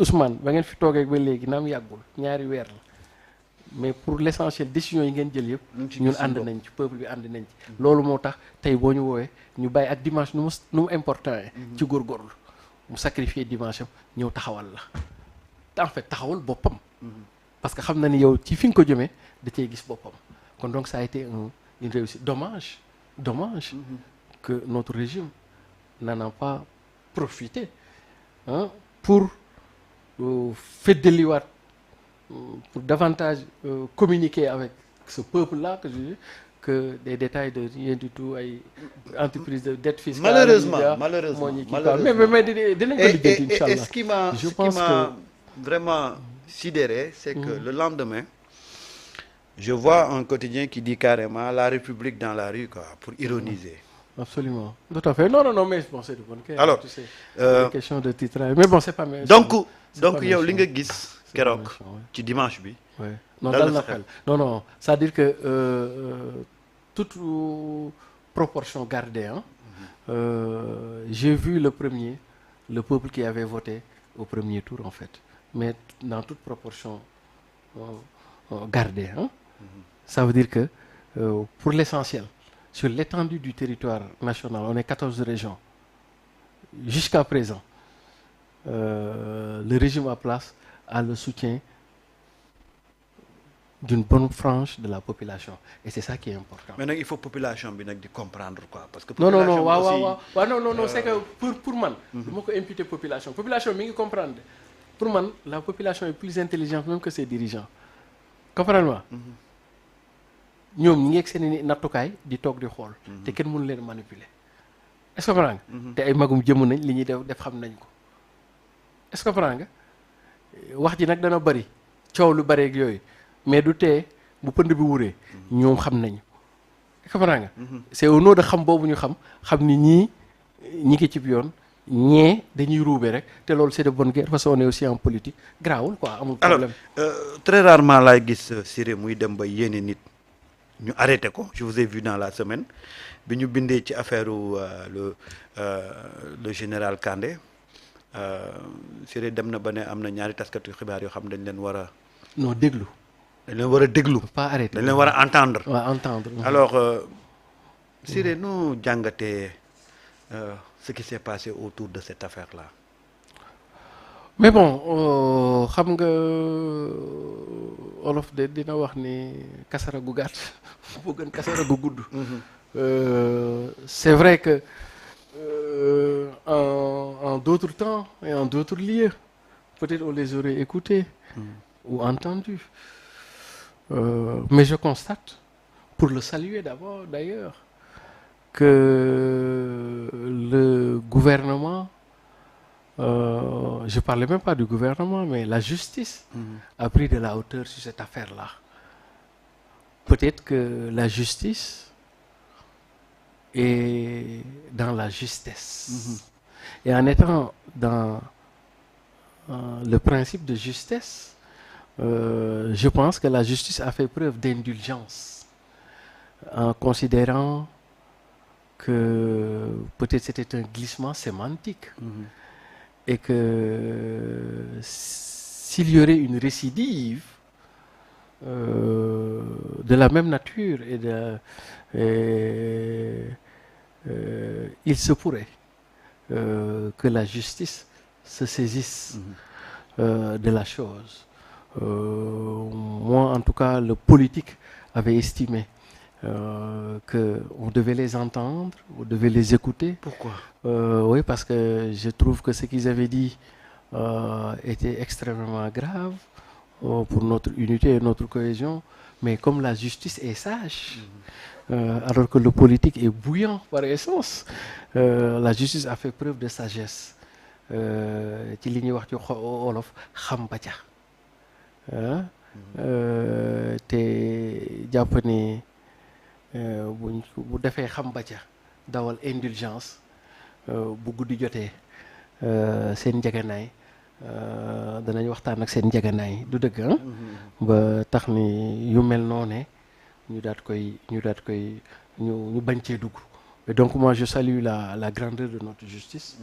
Ousmane ba ngeen fi toogee ba léegi naam yàggul ñaari weer la mais pour l'essentiel décision yi ngeen jël yëpp ñun ànd nañ ci peuple bi ànd nañ ci loolu moo tax tey boo ñu woowee ñu bàyyi ak dimanche nu mu important ci góorgóorlu mu sacrifier dimanche am ñëw taxawal la te en fait taxawal boppam parce que xam na ni yow ci fi nga ko jëmee da cee gis boppam kon donc ça a été une réussite dommage que notre régime n'en a pas profité pour feddaliwaat pour davantage communiquer avec ce peuple-là que des détails de rien du tout ay entreprise de dette fiscale malheureusement mais dinañ ko lijjanti inchallah. Et ce qui m'a vraiment sidéré, c'est que le lendemain je vois un quotidien qui dit carrément la République dans la rue, quoi, pour ironiser. Absolument, tout à fait. Non, mais bon, c'est de bonne question. Alors, tu sais, question de titre. Mais bon, c'est pas méchant. Donc yow li nga gis keroog ci dimanche bi. Non, dal na xel. Non, c'est-à-dire que toute proportion gardée, j'ai vu le peuple qui avait voté au premier tour en fait, mais dans toute proportion gardée. Ça veut dire que pour l'essentiel, sur l'étendue du territoire national, on est 14 régions. Jusqu'à présent, le régime en place a le soutien d'une bonne frange de la population. Et c'est ça qui est important. Mais il faut que la population comprendre quoi. Parce que non, c'est que pour moi, je peux imputer population. La population, je comprendre. Pour moi, la population est plus intelligente même que ses dirigeants. Comprends-moi? ñoom ñi ngi ak seen i nattukaay di toog di xool te kenn mënu leen manipuler est-ce que comprends nga te ay magum jëmm nañ li ñuy def xam nañ ko est-ce que comprends nga wax ji nag dana bari coow lu bari ak yooyu mais du tee bu pënd bi wuree ñoom xam nañu est-ce que comprends nga c'est au nom de xam boobu ñu xam ni ñi ngi ci yoon ñee dañuy ruube rek te loolu c'est de bonne guerre parce qu'on est aussi en politique grawul quoi amul problème. Alors très rarement laay gis Siré muy dem ba yéene nit ñu arrêté ko. Je vous ai vu dans la semaine bi ñu bindee ci affaire le général Kandé Siré dem na ba ne am na ñaari taskatu xibaar yoo xam dañ leen war a. non déglu. dañ leen war a déglu. pas arrêté dañ leen war a entendre. waaw entendre. Alors Siré nu jàngatee ce qui s'est passé autour de cette affaire-là. Mais bon xam nga olof de dina wax ni kasara gu gàtt moo gën kasara gu gudd. C'est vrai que en d'autres temps et en d'autres lieux peut-être on les aurait écoutés ou entendus. Mais je constate, pour le saluer d'abord d'ailleurs, que le gouvernement, je parlais même pas du gouvernement, mais la justice a pris de la hauteur sur cette affaire-là. Peut-être que la justice est dans la justesse. Et en étant dans le principe de justesse, je pense que la justice a fait preuve d'indulgence en considérant que peut-être c'était un glissement sémantique et que s'il y aurait une récidive de la même nature il se pourrait que la justice se saisisse de la chose. Moi, en tout cas, le politique avait estimé qu'on devait les entendre, on devait les écouter. Pourquoi? Oui, parce que je trouve que ce qu'ils avaient dit était extrêmement grave pour notre unité et notre cohésion. Mais comme la justice est sage, alors que le politique est bouillant par essence, la justice a fait preuve de sagesse. Ci li ñuy wax ci wolof xam ba ca te jàpp ni bu defee xam ba ca dawal indulgence bu guddi jotee seen njëganaay danañ waxtaan ak seen njëganaay du dëgg ba tax ni yu mel noone ñu bañ cee dugg. Et donc moi je salue la grandeur de notre justice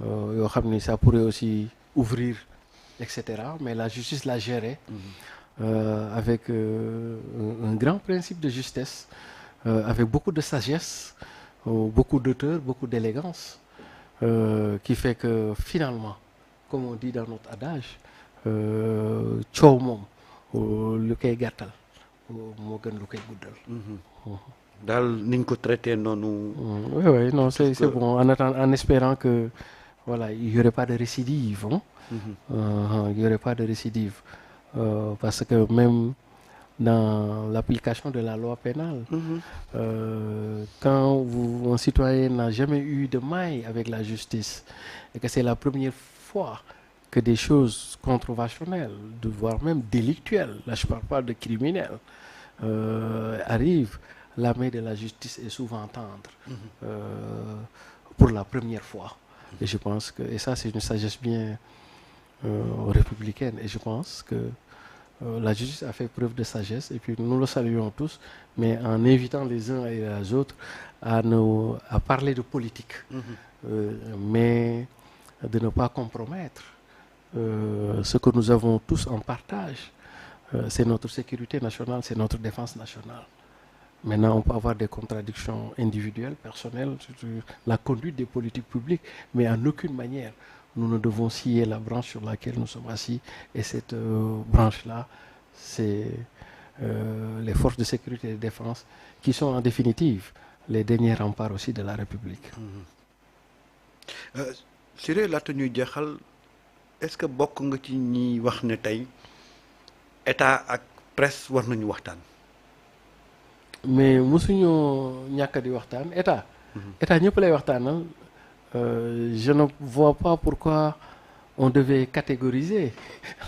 yoo xam ni ça pourrait aussi ouvrir etc. Mais la justice l'a géré avec un grand principe de justesse, avec beaucoup de sagesse, beaucoup d'auteur, beaucoup d'élégance, qui fait que finalement, comme on dit dans notre adage, coow moom lu koy gàttal moo gën lu koy guddal. daal niñ ko traité noonu. Oui, oui, non, c'est bon. En espérant que voilà, il n'y aurait pas de récidive. Hein? Il n'y aurait pas de récidive. Parce que même dans l'application de la loi pénale, quand un citoyen n'a jamais eu de maille avec la justice et que c'est la première fois que des choses controversielles, voire même délictuelles, là je ne parle pas de criminels, arrivent, la main de la justice est souvent tendre pour la première fois. Et je pense que, et ça c'est une sagesse bien républicaine, et je pense que la justice a fait preuve de sagesse, et puis nous le saluons tous, mais en invitant les uns et les autres à parler de politique, mais de ne pas compromettre ce que nous avons tous en partage. C'est notre sécurité nationale, c'est notre défense nationale. Maintenant, on peut avoir des contradictions individuelles, personnelles, sur la conduite des politiques publiques, mais en aucune manière, nous ne devons scier la branche sur laquelle nous sommes assis. Et cette branche-là, c'est les forces de sécurité et de défense, qui sont en définitive les derniers remparts aussi de la République. Siré laata ñuy jeexal, est-ce que bokk nga ci ñi wax ne tey état ak presse war nañu waxtaan? Mais mosuñoo ñàkk di waxtaan état. état ñëpp lay waxtaanal. Je ne vois pas pourquoi on devait catégoriser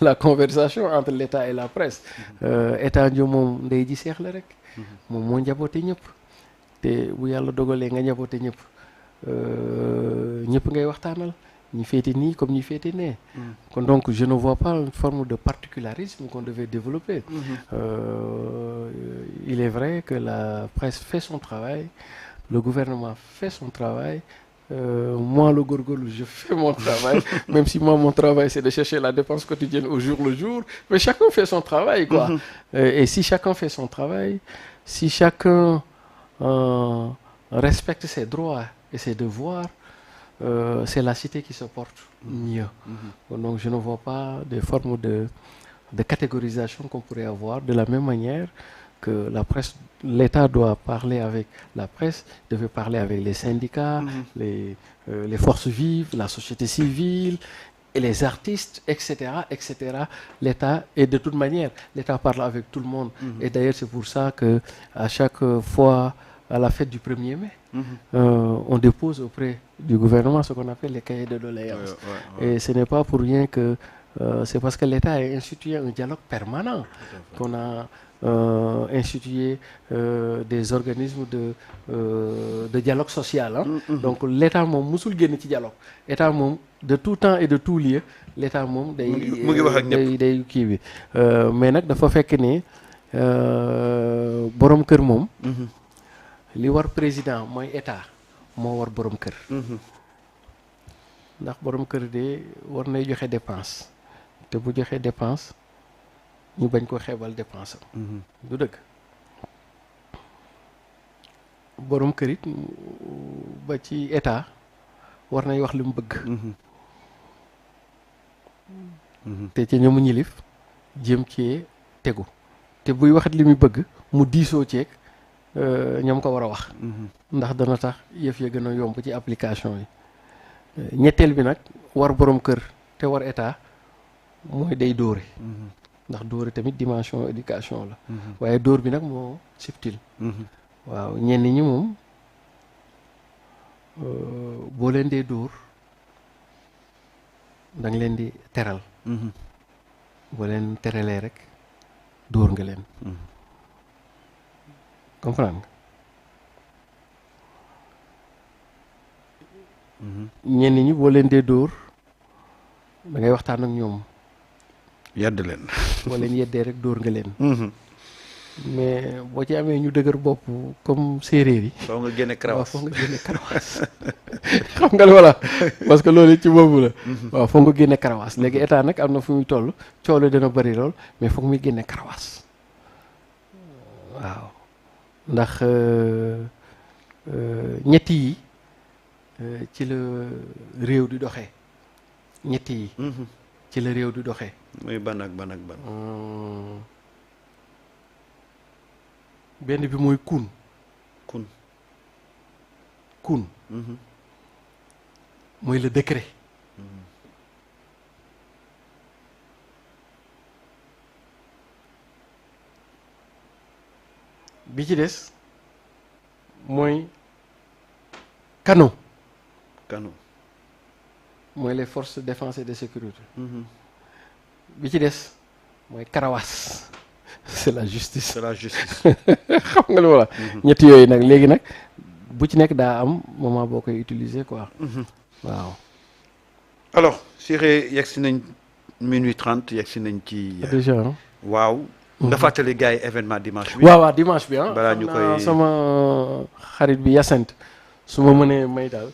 la conversation entre l'état et la presse. état njo moom ndey ji seex la rek. moom moo njaboote ñëpp. te bu yàlla dogalee nga njaboote ñëpp ñëpp ngay waxtaanal. ñi féete nii comme ñi féete nee. Donc je ne vois pas une forme de particularisme qu'on devait développer. Il est vrai que la presse fait son travail, le gouvernement fait son travail. Moi, le gorgolu, je fais mon travail, même si moi, mon travail, c'est de chercher la dépense quotidienne au jour le jour. Mais chacun fait son travail, quoi. Et si chacun fait son travail, si chacun respecte ses droits et ses devoirs, c'est la cité qui se porte mieux. Donc je ne vois pas de forme de catégorisation qu'on pourrait avoir. De la même manière que la presse, l'État doit parler avec la presse, devait parler avec les syndicats, les forces vives, la société civile, et les artistes, etc., etc. L'État, et de toute manière, l'État parle avec tout le monde. Et d'ailleurs, c'est pour ça que à chaque fois, à la fête du 1er mai, on dépose auprès du gouvernement ce qu'on appelle les cahiers de doléances. Et ce n'est pas pour rien que c'est parce que l'État a institué un dialogue permanent qu'on a institué des organismes de dialogue social. Hein. Donc l'État moom musul génn ci dialogue. État moom de tout temps et de tout lieu l'État moom day kii bi mais nag dafa fekk ne borom kër moom. li war président mooy état moo war borom kër. ndax borom kër de war nay joxe dépense te bu joxe dépense ñu bañ ko xeebal dépense am. du dëgg borom kër it ba ci état war nay wax li mu bëgg. te ci ñoomu ñilif jëm cee tegu te buy waxat li muy bëgg mu diisoo ceeg. ñoom ko war a wax. ndax dana tax yëf ya gën a yomb ci application yi. ñetteel bi nag war borom kër te war état mooy day dóore. ndax dóore tamit dimension éducation la. waaye dóor bi nag moo subtil. waaw ñenn ñi moom boo leen dee dóor da nga leen di teral. boo leen teralee rek dóor nga leen. comprendre nga. ñenn ñi boo leen dee dóor da ngay waxtaan ak ñoom. yedd leen. boo leen yeddee rek dóor nga leen. mais boo ci amee ñu dëgër bopp comme séeréer yi. foo nga génne waaw karawaas. foog nga génne karawaas xam nga voilà parce que loolu ci boobu la. waaw foog nga génne karawaas léegi état nag am na fu muy toll coono dana bëri lool mais foog muy génne karawaas waaw ndax ñett yi ci la réew di doxee ñett yi. ci la réew di doxee. muy ban ak ban ak ban. benn bi mooy kun. kun. kun. mooy le décret. bi ci des mooy canon. canon. mooy les forces de défense et de sécurité. bi ci des mooy karawaas. c'est la justice. c'est la justice. xam nga lu ma la. ñetti yooyu nag léegi nag bu ci nekk daa am moment boo koy utiliser quoi. waaw. alors Siré yegg si nañ minuit 30 yegg si nañ ci. déjà waaw. nga fàttali gars yi événement dimanche bi. waaw dimanche bi ah. balaa ñu koy sama xarit bi Yacine su ma mënee may daal.